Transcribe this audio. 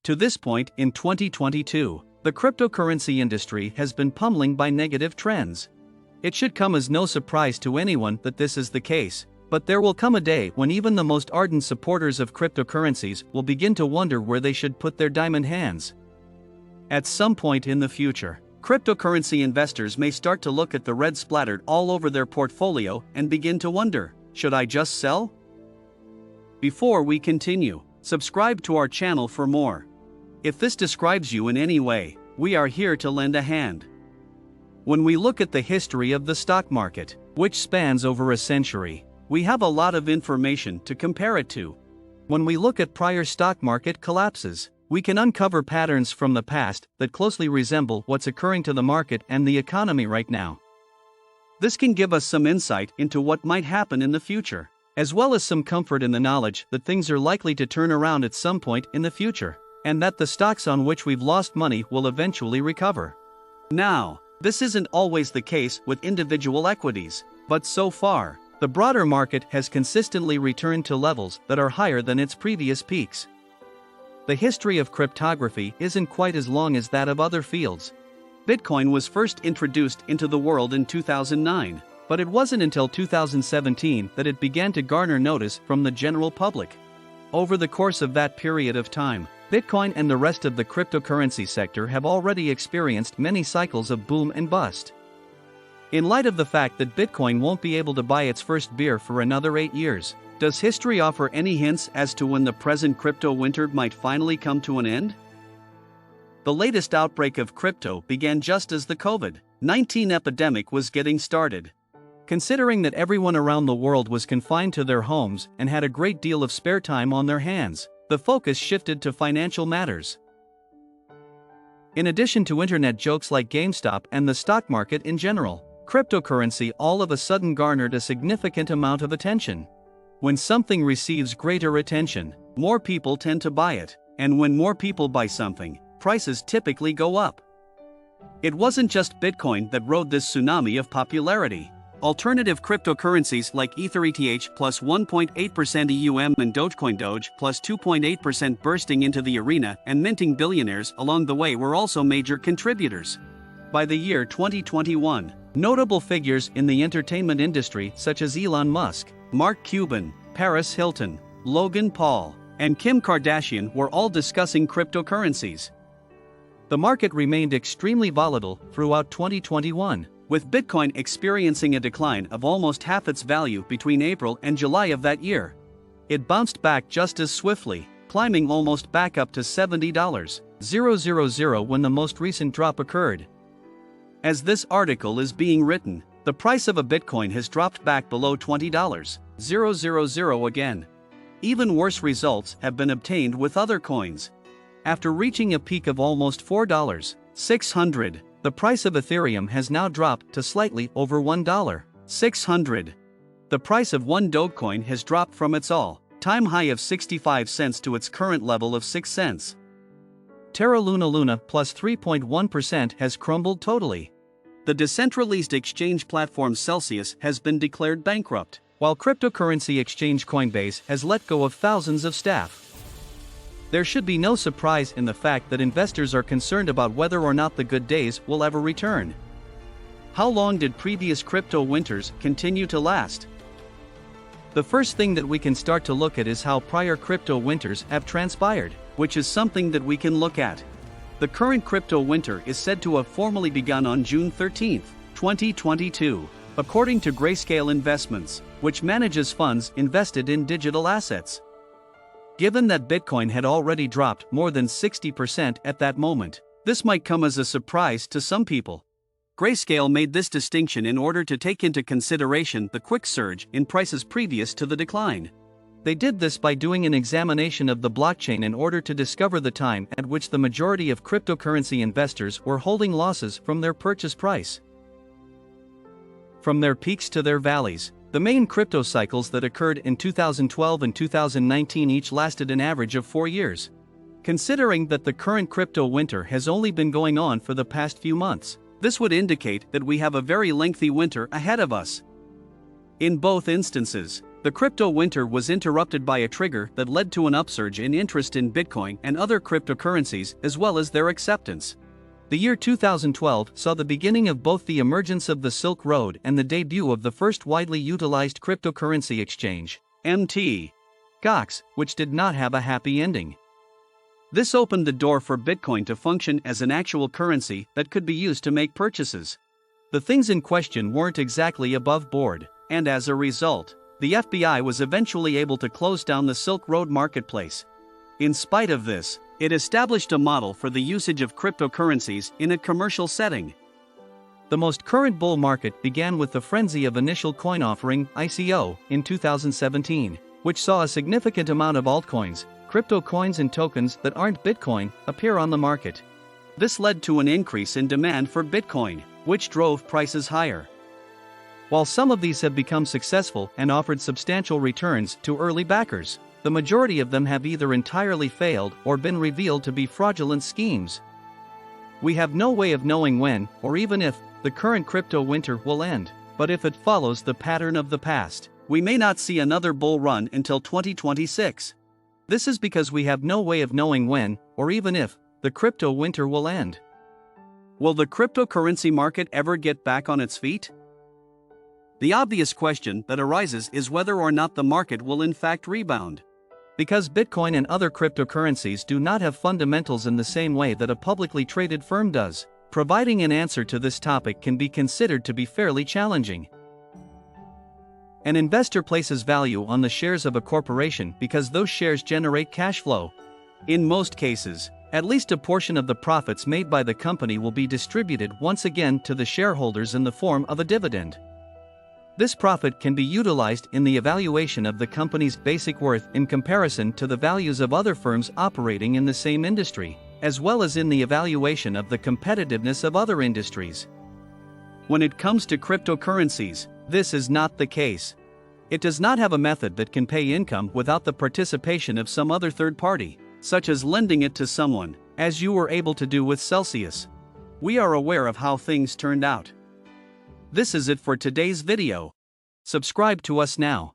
To this point in 2022, the cryptocurrency industry has been pummeling by negative trends. It should come as no surprise to anyone that this is the case, but there will come a day when even the most ardent supporters of cryptocurrencies will begin to wonder where they should put their diamond hands. At some point in the future, cryptocurrency investors may start to look at the red splattered all over their portfolio and begin to wonder, should I just sell? Before we continue, subscribe to our channel for more. If this describes you in any way, we are here to lend a hand. When we look at the history of the stock market, which spans over a century, we have a lot of information to compare it to. When we look at prior stock market collapses, we can uncover patterns from the past that closely resemble what's occurring to the market and the economy right now. This can give us some insight into what might happen in the future, as well as some comfort in the knowledge that things are likely to turn around at some point in the future, and that the stocks on which we've lost money will eventually recover. Now, this isn't always the case with individual equities, but so far, the broader market has consistently returned to levels that are higher than its previous peaks. The history of cryptography isn't quite as long as that of other fields. Bitcoin was first introduced into the world in 2009, but it wasn't until 2017 that it began to garner notice from the general public. Over the course of that period of time, Bitcoin and the rest of the cryptocurrency sector have already experienced many cycles of boom and bust. In light of the fact that Bitcoin won't be able to buy its first beer for another 8 years, does history offer any hints as to when the present crypto winter might finally come to an end? The latest outbreak of crypto began just as the COVID-19 epidemic was getting started. Considering that everyone around the world was confined to their homes and had a great deal of spare time on their hands, the focus shifted to financial matters. In addition to internet jokes like GameStop and the stock market in general, cryptocurrency all of a sudden garnered a significant amount of attention. When something receives greater attention, more people tend to buy it, and when more people buy something, prices typically go up. It wasn't just Bitcoin that rode this tsunami of popularity. Alternative cryptocurrencies like ETH plus 1.8% EUM and Dogecoin Doge plus 2.8% bursting into the arena and minting billionaires along the way were also major contributors. By the year 2021, notable figures in the entertainment industry such as Elon Musk, Mark Cuban, Paris Hilton, Logan Paul, and Kim Kardashian were all discussing cryptocurrencies. The market remained extremely volatile throughout 2021. With Bitcoin experiencing a decline of almost half its value between April and July of that year. It bounced back just as swiftly, climbing almost back up to $70,000 when the most recent drop occurred. As this article is being written, the price of a Bitcoin has dropped back below $20,000 again. Even worse results have been obtained with other coins. After reaching a peak of almost $4,600, the price of Ethereum has now dropped to slightly over $1,600. The price of one Dogecoin has dropped from its all-time high of 65 cents to its current level of 6 cents. Terra Luna plus 3.1% has crumbled totally. The decentralized exchange platform Celsius has been declared bankrupt, while cryptocurrency exchange Coinbase has let go of thousands of staff. There should be no surprise in the fact that investors are concerned about whether or not the good days will ever return. How long did previous crypto winters continue to last? The first thing that we can start to look at is how prior crypto winters have transpired, which is something that we can look at. The current crypto winter is said to have formally begun on June 13, 2022, according to Grayscale Investments, which manages funds invested in digital assets. Given that Bitcoin had already dropped more than 60% at that moment, this might come as a surprise to some people. Grayscale made this distinction in order to take into consideration the quick surge in prices previous to the decline. They did this by doing an examination of the blockchain in order to discover the time at which the majority of cryptocurrency investors were holding losses from their purchase price. From their peaks to their valleys, the main crypto cycles that occurred in 2012 and 2019 each lasted an average of 4 years. Considering that the current crypto winter has only been going on for the past few months, this would indicate that we have a very lengthy winter ahead of us. In both instances, The crypto winter was interrupted by a trigger that led to an upsurge in interest in Bitcoin and other cryptocurrencies, as well as their acceptance. The year 2012 saw the beginning of both the emergence of the Silk Road and the debut of the first widely utilized cryptocurrency exchange, Mt. Gox, which did not have a happy ending. This opened the door for Bitcoin to function as an actual currency that could be used to make purchases. The things in question weren't exactly above board, and as a result, the FBI was eventually able to close down the Silk Road marketplace. In spite of this, it established a model for the usage of cryptocurrencies in a commercial setting. The most current bull market began with the frenzy of initial coin offering (ICO) in 2017, which saw a significant amount of altcoins, crypto coins and tokens that aren't Bitcoin, appear on the market. This led to an increase in demand for Bitcoin, which drove prices higher. While some of these have become successful and offered substantial returns to early backers, the majority of them have either entirely failed or been revealed to be fraudulent schemes. We have no way of knowing when, or even if, the current crypto winter will end, but if it follows the pattern of the past, we may not see another bull run until 2026. This is because we have no way of knowing when, or even if, the crypto winter will end. Will the cryptocurrency market ever get back on its feet? The obvious question that arises is whether or not the market will in fact rebound. Because Bitcoin and other cryptocurrencies do not have fundamentals in the same way that a publicly traded firm does, providing an answer to this topic can be considered to be fairly challenging. An investor places value on the shares of a corporation because those shares generate cash flow. In most cases, at least a portion of the profits made by the company will be distributed once again to the shareholders in the form of a dividend. This profit can be utilized in the evaluation of the company's basic worth in comparison to the values of other firms operating in the same industry, as well as in the evaluation of the competitiveness of other industries. When it comes to cryptocurrencies, this is not the case. It does not have a method that can pay income without the participation of some other third party, such as lending it to someone, as you were able to do with Celsius. We are aware of how things turned out. This is it for today's video. Subscribe to us now.